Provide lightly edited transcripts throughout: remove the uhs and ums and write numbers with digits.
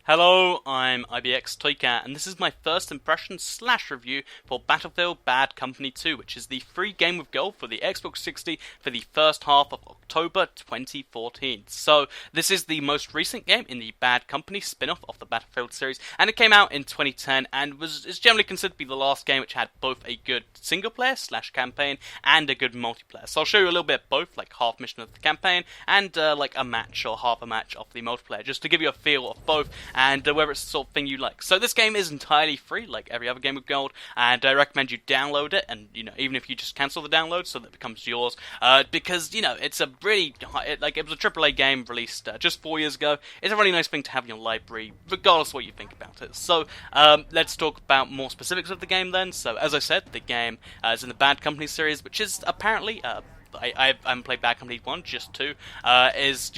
Hello, I'm IBX Toycat, and this is my first impression slash review for Battlefield Bad Company 2, which is the free game with gold for the Xbox 60 for the first half of October 2014. So, this is the most recent game in the Bad Company spin-off of the Battlefield series, and it came out in 2010 and is generally considered to be the last game which had both a good single-player slash campaign and a good multiplayer. So I'll show you a little bit of both, like half mission of the campaign and like a match or half a match of the multiplayer, just to give you a feel of both and whether it's the sort of thing you like. So this game is entirely free, like every other game with gold, and I recommend you download it, and even if you just cancel the download so that it becomes yours, because it's a really, it was a AAA game released just 4 years ago. It's a really nice thing to have in your library, regardless of what you think about it. So let's talk about more specifics of the game then. So as I said, the game is in the Bad Company series, which is apparently I haven't played Bad Company 1, just 2, is,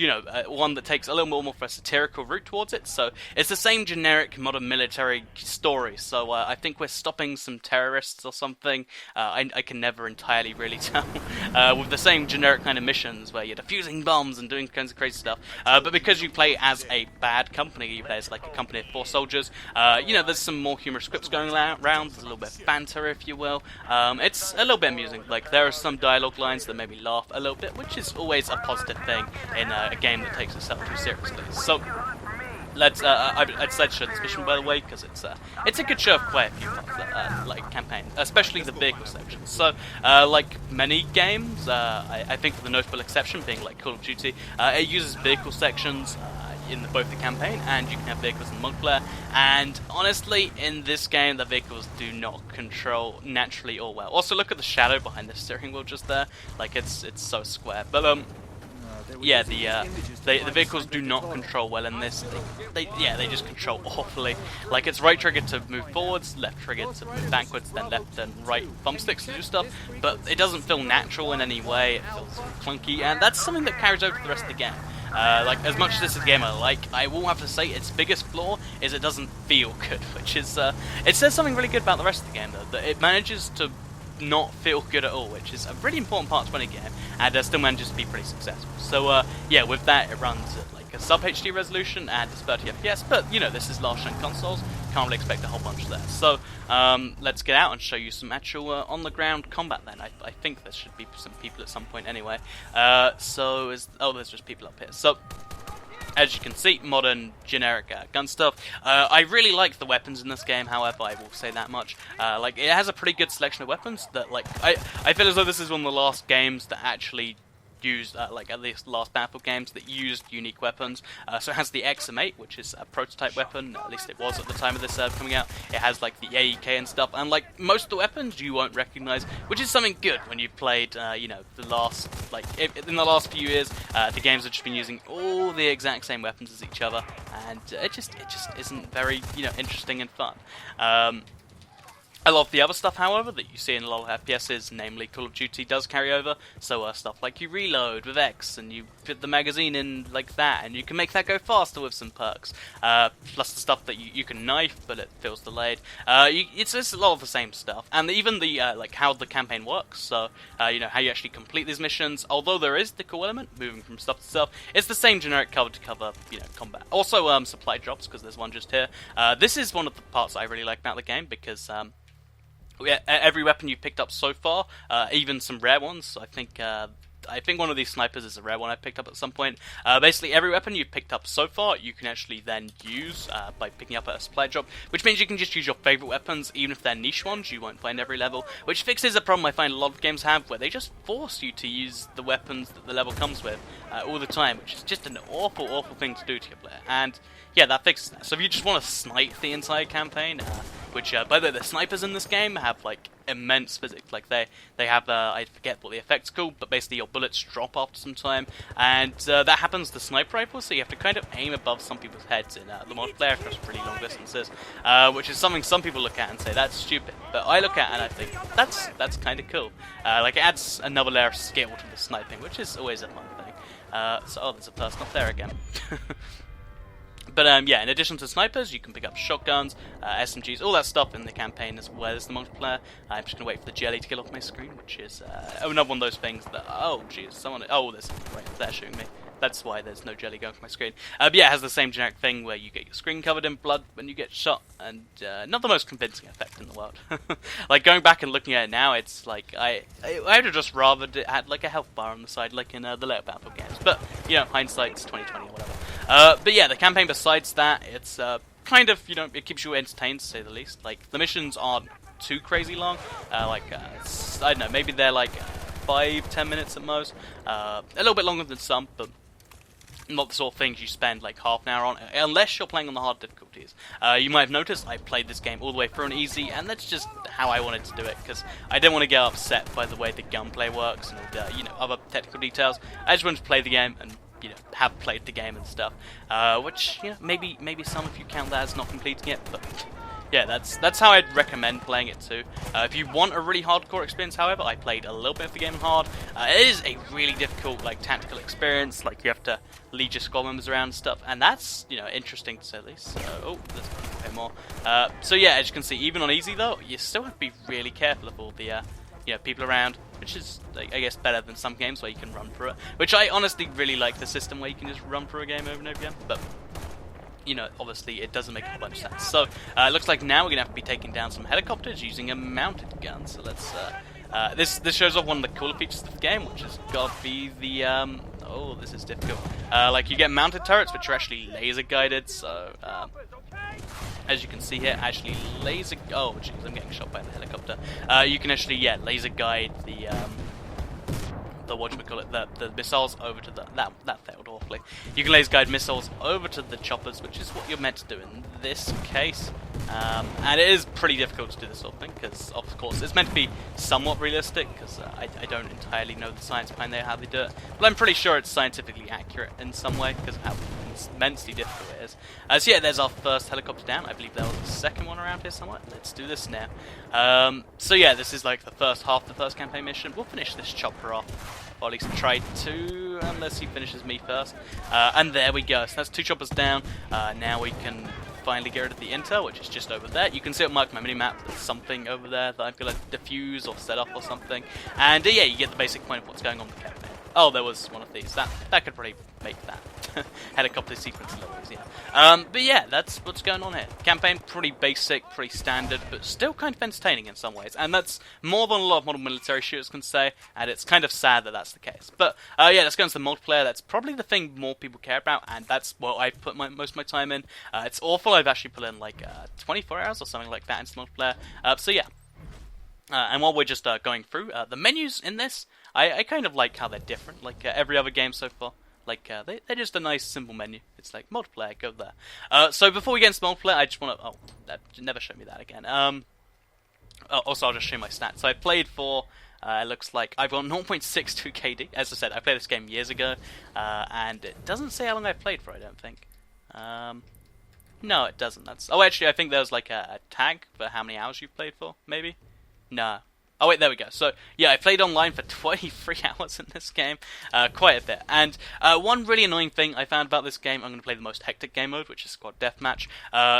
one that takes a little more of a satirical route towards it, so it's the same generic modern military story, so I think we're stopping some terrorists or something. I can never entirely really tell, with the same generic kind of missions where you're defusing bombs and doing kinds of crazy stuff, but because you play as a bad company, you play as like a company of 4 soldiers, there's some more humorous scripts going around, there's a little bit of banter, if you will. It's a little bit amusing, like there are some dialogue lines that make me laugh a little bit, which is always a positive thing in a game that takes itself too seriously. So let's I'd like to show this mission, by the way, because it's a good show of quite a few like campaigns, especially the vehicle section. So like many games, I think with the notable exception being like Call of Duty, it uses vehicle sections in both the campaign, and you can have vehicles in multiplayer, and honestly in this game the vehicles do not control naturally or well. Also, look at the shadow behind the steering wheel just there, like it's so square. But yeah, the vehicles do not control well in this. They just control awfully. Like it's right trigger to move forwards, left trigger to move backwards, then left and right thumbsticks to do stuff, but it doesn't feel natural in any way. It feels clunky, and that's something that carries over to the rest of the game. Like, as much as this is a game I like, I will have to say its biggest flaw is it doesn't feel good, which is, it says something really good about the rest of the game, though, that it manages to not feel good at all, which is a really important part to any game, and still manages to be pretty successful. So, yeah, with that, it runs at, like, a sub-HD resolution, and it's 30 FPS, but, this is last-gen consoles, can't really expect a whole bunch there. So, let's get out and show you some actual on-the-ground combat then. I think there should be some people at some point anyway. There's just people up here. So, as you can see, modern, generic gun stuff. I really like the weapons in this game, however, I will say that much. Like, it has a pretty good selection of weapons that, like, I feel as though this is one of the last games that actually used, like at least last Battlefield games that used unique weapons. So it has the XM8, which is a prototype weapon, at least it was at the time of this coming out. It has like the AEK and stuff, and like most of the weapons you won't recognize, which is something good when you've played, the last, like, in the last few years, the games have just been using all the exact same weapons as each other, and it just isn't very, interesting and fun. I love the other stuff, however, that you see in a lot of FPSs, namely Call of Duty does carry over, so stuff like you reload with X, and you fit the magazine in like that, and you can make that go faster with some perks, plus the stuff that you can knife, but it feels delayed. It's a lot of the same stuff, and even the, like, how the campaign works, so, how you actually complete these missions, although there is the cool element, moving from stuff to stuff, it's the same generic cover-to-cover, combat. Also, supply drops, because there's one just here. This is one of the parts I really like about the game, because, every weapon you've picked up so far, even some rare ones. I think one of these snipers is a rare one I picked up at some point. Basically, every weapon you've picked up so far, you can actually then use by picking up at a supply drop, which means you can just use your favourite weapons, even if they're niche ones you won't find every level, which fixes a problem I find a lot of games have, where they just force you to use the weapons that the level comes with all the time, which is just an awful, awful thing to do to your player. And yeah, that fixes that. So if you just want to snipe the entire campaign, which, by the way, the snipers in this game have, like, immense physics. Like, they have, I forget what the effect's called, but basically your bullets drop after some time, and that happens to sniper rifles, so you have to kind of aim above some people's heads in the multiplayer across really long distances, which is something some people look at and say, that's stupid, but I look at it and I think, that's kind of cool. Like, it adds another layer of skill to the sniping, which is always a fun thing. There's a person up there again. But yeah, in addition to snipers, you can pick up shotguns, SMGs, all that stuff in the campaign as well as the multiplayer. I'm just going to wait for the jelly to get off my screen, which is another one of those things that, oh jeez, there's someone right there shooting me. that's why there's no jelly going for my screen. But yeah, it has the same generic thing where you get your screen covered in blood when you get shot, and not the most convincing effect in the world. Like, going back and looking at it now, it's like, I would have just rather it had like a health bar on the side, like in the later Battlefield games. But, you know, hindsight's 2020 or whatever. But yeah, the campaign besides that, it's kind of, you know, it keeps you entertained, to say the least. Like, the missions aren't too crazy long. I don't know, maybe they're like 5-10 minutes at most. A little bit longer than some, but not the sort of things you spend like half an hour on, unless you're playing on the hard difficulties. You might have noticed I played this game all the way through on easy, and that's just how I wanted to do it, because I didn't want to get upset by the way the gunplay works and you know, other technical details. I just wanted to play the game and, you know, have played the game and stuff. Which, you know, maybe some of you count that as not completing it, but yeah, that's how I'd recommend playing it too. If you want a really hardcore experience, however, I played a little bit of the game on hard. It is a really difficult, like, tactical experience. Like, you have to lead your squad members around and stuff, and that's, you know, interesting to say the least. So, oh, there's a bit more. So yeah, as you can see, even on easy though, you still have to be really careful of all the you know, people around, which is, like, I guess, better than some games where you can run through it. Which I honestly really like, the system where you can just run through a game over and over again, but, you know, obviously it doesn't make a whole bunch of sense. So, it looks like now we're going to have to be taking down some helicopters using a mounted gun. So let's, this shows off one of the cooler features of the game, which has got to be the, oh, this is difficult. Like, you get mounted turrets, which are actually laser guided, so, as you can see here, actually laser, oh jeez, I'm getting shot by the helicopter. You can actually, yeah, laser guide the whatchamacallit, the missiles over to the, that failed awfully. You can laser guide missiles over to the choppers, which is what you're meant to do in this case. And it is pretty difficult to do this sort of thing, because of course it's meant to be somewhat realistic, because I don't entirely know the science behind how they do it, but I'm pretty sure it's scientifically accurate in some way, because of how immensely difficult it is. So yeah, there's our first helicopter down. I believe there was a second one around here somewhere. Let's do this now. So yeah, this is like the first half of the first campaign mission. We'll finish this chopper off, or at least try to, unless he finishes me first. And there we go. So that's 2 choppers down. Now we can finally get rid of the intel, which is just over there. You can see it marked my mini-map. There's something over there that I've got to defuse or set up or something. And yeah, you get the basic point of what's going on in the campaign. Oh, there was one of these. That could probably make that helicopter sequence a little easier. But yeah, that's what's going on here. Campaign, pretty basic, pretty standard, but still kind of entertaining in some ways. And that's more than a lot of modern military shooters can say, and it's kind of sad that that's the case. But yeah, let's go into the multiplayer. That's probably the thing more people care about, and that's what I put most of my time in. It's awful. I've actually put in like 24 hours or something like that into multiplayer. So yeah. And while we're just going through, the menus in this, I kind of like how they're different, like every other game so far. Like, they're just a nice, simple menu. It's like, multiplayer, go there. So before we get into multiplayer, I just want to... Oh, that never showed me that again. Also, I'll just show you my stats. So I played for... it looks like I've got 0.62 KD. As I said, I played this game years ago, and it doesn't say how long I played for, I don't think. No, it doesn't. That's... Oh, actually, I think there's like a tag for how many hours you've played for, maybe? No. Oh wait, there we go. So, yeah, I played online for 23 hours in this game, quite a bit. And one really annoying thing I found about this game, I'm going to play the most hectic game mode, which is Squad Deathmatch.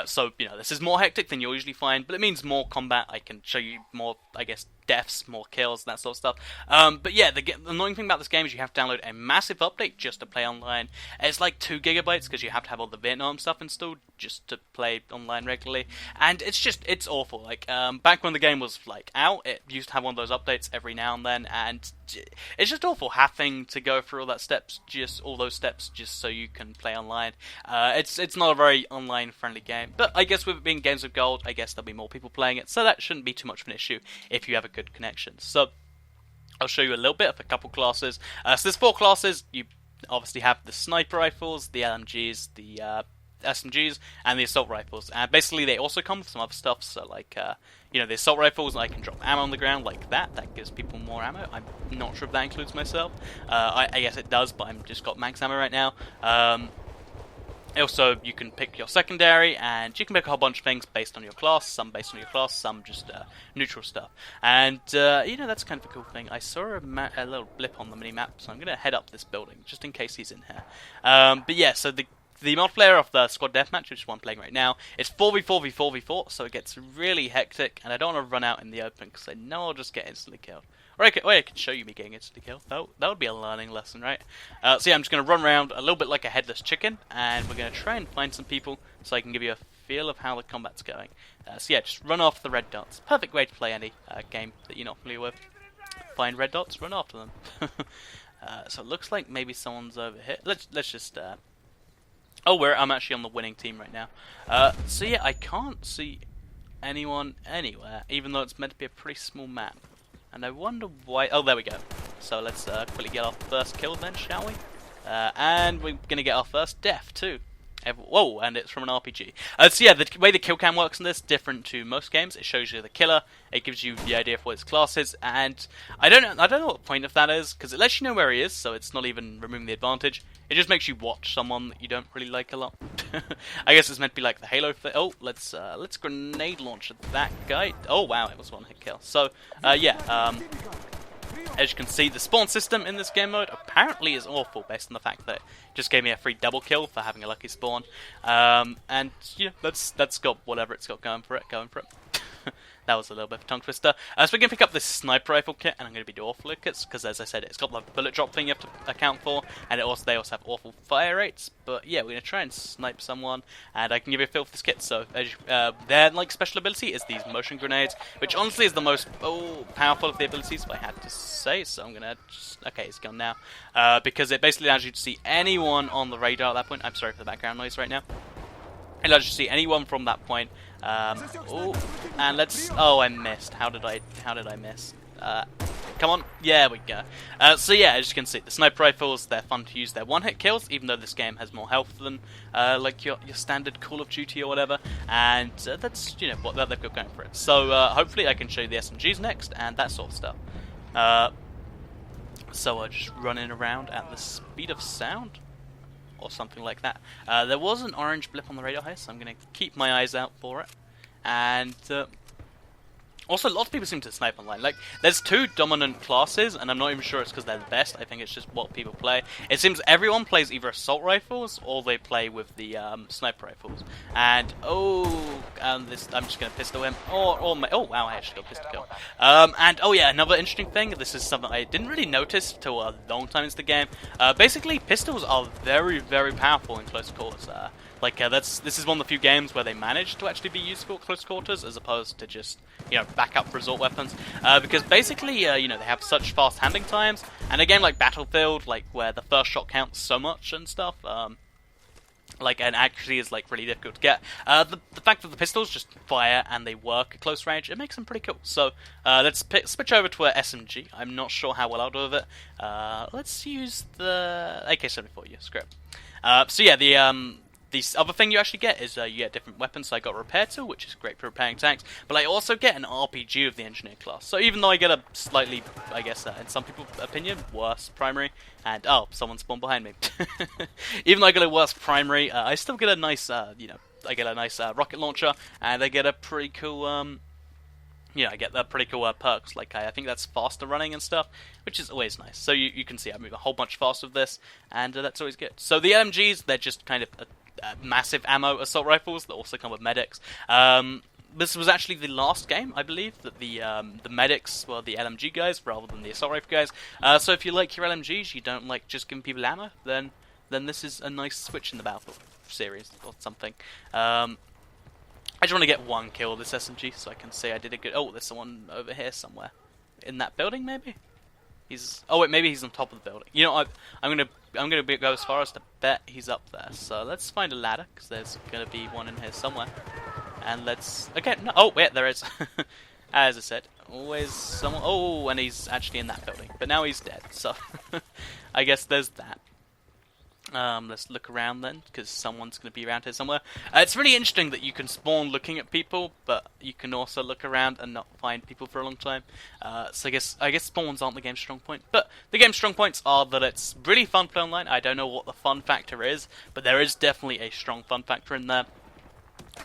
So, you know, this is more hectic than you'll usually find, but it means more combat. I can show you more, I guess, deaths, more kills, that sort of stuff. But yeah, the annoying thing about this game is you have to download a massive update just to play online. It's like 2 gigabytes because you have to have all the Vietnam stuff installed just to play online regularly. And it's awful. Like, back when the game was, like, out, it used to have one of those updates every now and then, and it's just awful having to go through all those steps just so you can play online. It's not a very online friendly game, but I guess with it being Games of Gold, I guess there'll be more people playing it, so that shouldn't be too much of an issue if you have a good connection. So I'll show you a little bit of a couple classes. So there's 4 classes. You obviously have the sniper rifles, the LMGs, the SMGs, and the assault rifles. And basically they also come with some other stuff, so like, you know, the assault rifles, I can drop ammo on the ground like that. That gives people more ammo. I'm not sure if that includes myself. I guess it does, but I've just got max ammo right now. Also, you can pick your secondary, and you can pick a whole bunch of things based on your class. Some based on your class, some just neutral stuff. And, you know, that's kind of a cool thing. I saw a little blip on the mini-map, so I'm going to head up this building, just in case he's in here. But yeah, so the multiplayer of the Squad Deathmatch, which is one playing right now, it's 4v4v4v4, so it gets really hectic, and I don't want to run out in the open, because I know I'll just get instantly killed. Or I could show you me getting instantly killed. That would be a learning lesson, right? So yeah, I'm just going to run around a little bit like a headless chicken, and we're going to try and find some people so I can give you a feel of how the combat's going. So yeah, just run after the red dots. Perfect way to play any game that you're not familiar with. Find red dots, run after them. So it looks like maybe someone's over here. Let's just... I'm actually on the winning team right now. So yeah, I can't see anyone anywhere, even though it's meant to be a pretty small map. And I wonder why... Oh, there we go. So let's quickly get our first kill then, shall we? And we're going to get our first death, too. Whoa, and it's from an RPG. So yeah, the way the kill cam works in this, different to most games. It shows you the killer, it gives you the idea of what his class is, and I don't know what the point of that is, because it lets you know where he is, so it's not even removing the advantage. It just makes you watch someone that you don't really like a lot. I guess it's meant to be like the Halo thing. Oh, let's grenade launch at that guy. Oh wow, it was one hit kill. So yeah, as you can see, the spawn system in this game mode apparently is awful, based on the fact that it just gave me a free double kill for having a lucky spawn. And yeah, that's got whatever it's got going for it. That was a little bit of a tongue twister. So we're going to pick up this sniper rifle kit, and I'm going to be doing awful kits, because as I said, it's got the bullet drop thing you have to account for, and they also have awful fire rates. But yeah, we're going to try and snipe someone, and I can give you a feel for this kit. So their special ability is these motion grenades, which honestly is the most powerful of the abilities, if I had to say. So I'm going to just... Okay, it's gone now. Because it basically allows you to see anyone on the radar at that point. I'm sorry for the background noise right now. It allows you to see anyone from that point. And let's... Oh, I missed. How did I miss? Come on. Yeah, we go. So yeah, as you can see, the sniper rifles, they're fun to use. They're one-hit kills, even though this game has more health than like your standard Call of Duty or whatever. And that's, you know, what they've got going for it. So hopefully I can show you the SMGs next, and that sort of stuff. So I'll just running around at the speed of sound, or something like that. There was an orange blip on the radar here, so I'm going to keep my eyes out for it. And also, lots of people seem to snipe online. Like, there's two dominant classes, and I'm not even sure it's because they're the best. I think it's just what people play. It seems everyone plays either assault rifles, or they play with the sniper rifles. And, I'm just going to pistol him. Oh, wow, I actually got pistol kill. And, oh yeah, another interesting thing. This is something I didn't really notice till a long time into the game. Basically, pistols are very, very powerful in close quarters. This is one of the few games where they manage to actually be useful at close quarters, as opposed to just, you know, backup resort weapons. Because basically, you know, they have such fast handling times, and a game like Battlefield, like where the first shot counts so much and stuff, and accuracy is like really difficult to get. The fact that the pistols just fire and they work at close range, it makes them pretty cool. So let's switch over to a SMG. I'm not sure how well I'll do with it. Let's use the AK-74. Yeah, screw it. So yeah, the other thing you actually get is you get different weapons. So I got a repair tool, which is great for repairing tanks, but I also get an RPG of the engineer class. So even though I get a slightly, I guess, in some people's opinion, worse primary, and someone spawned behind me. Even though I get a worse primary, I still get a nice, I get a nice rocket launcher, and I get a pretty cool, I get the pretty cool perks, like I think that's faster running and stuff, which is always nice. So you can see I move a whole bunch faster with this, and that's always good. So the LMGs, they're just kind of massive ammo assault rifles that also come with medics. This was actually the last game, I believe, that the medics were the LMG guys rather than the assault rifle guys. So if you like your LMGs, you don't like just giving people ammo, then this is a nice switch in the Battlefield series or something. I just want to get one kill with this SMG so I can say I did a good... Oh, there's someone over here somewhere. In that building, maybe? Maybe he's on top of the building. You know, I'm gonna go as far as to bet he's up there. So let's find a ladder, because there's gonna be one in here somewhere. And let's... Okay, no, oh, wait, there is. As I said, always someone... Oh, and he's actually in that building. But now he's dead, so... I guess there's that. Let's look around then, because someone's going to be around here somewhere. It's really interesting that you can spawn looking at people, but you can also look around and not find people for a long time. So I guess spawns aren't the game's strong point, but the game's strong points are that it's really fun to play online. I don't know what the fun factor is, but there is definitely a strong fun factor in there.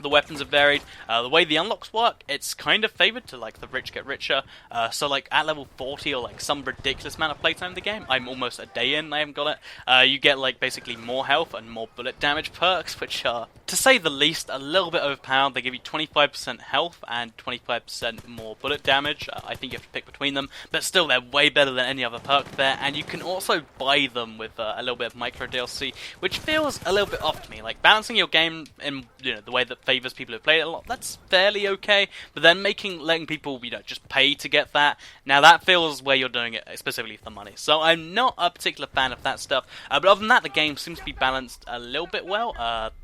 The weapons are varied. The way the unlocks work, it's kind of favored to like the rich get richer. So like at level 40 or like some ridiculous amount of playtime in the game, I'm almost a day in, I haven't got it. You get like basically more health and more bullet damage perks, which are, to say the least, a little bit overpowered. They give you 25% health and 25% more bullet damage. I think you have to pick between them, but still they're way better than any other perk there. And you can also buy them with a little bit of micro DLC, which feels a little bit off to me. Like balancing your game in the way that favors people who play it a lot, that's fairly okay. But then letting people just pay to get that, now that feels where you're doing it specifically for money. So I'm not a particular fan of that stuff. But other than that, the game seems to be balanced a little bit well.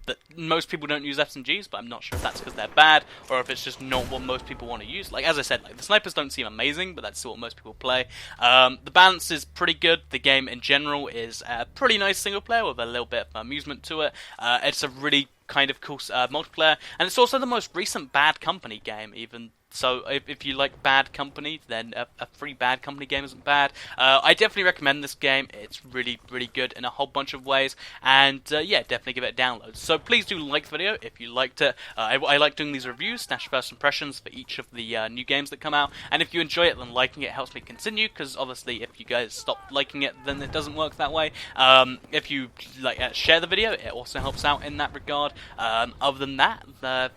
That most people don't use SMGs, but I'm not sure if that's because they're bad or if it's just not what most people want to use. Like as I said, like the snipers don't seem amazing, but that's what most people play. The balance is pretty good. The game in general is a pretty nice single player with a little bit of amusement to it. It's a really kind of cool multiplayer, and it's also the most recent Bad Company game, even. So if you like Bad Company, then a free Bad Company game isn't bad. I definitely recommend this game. It's really, really good in a whole bunch of ways. And yeah, definitely give it a download. So please do like the video if you liked it. I like doing these reviews, first impressions for each of the new games that come out. And if you enjoy it, then liking it helps me continue, because obviously if you guys stop liking it, then it doesn't work that way. If you share the video, it also helps out in that regard. Other than that,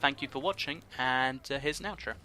thank you for watching, and here's an outro.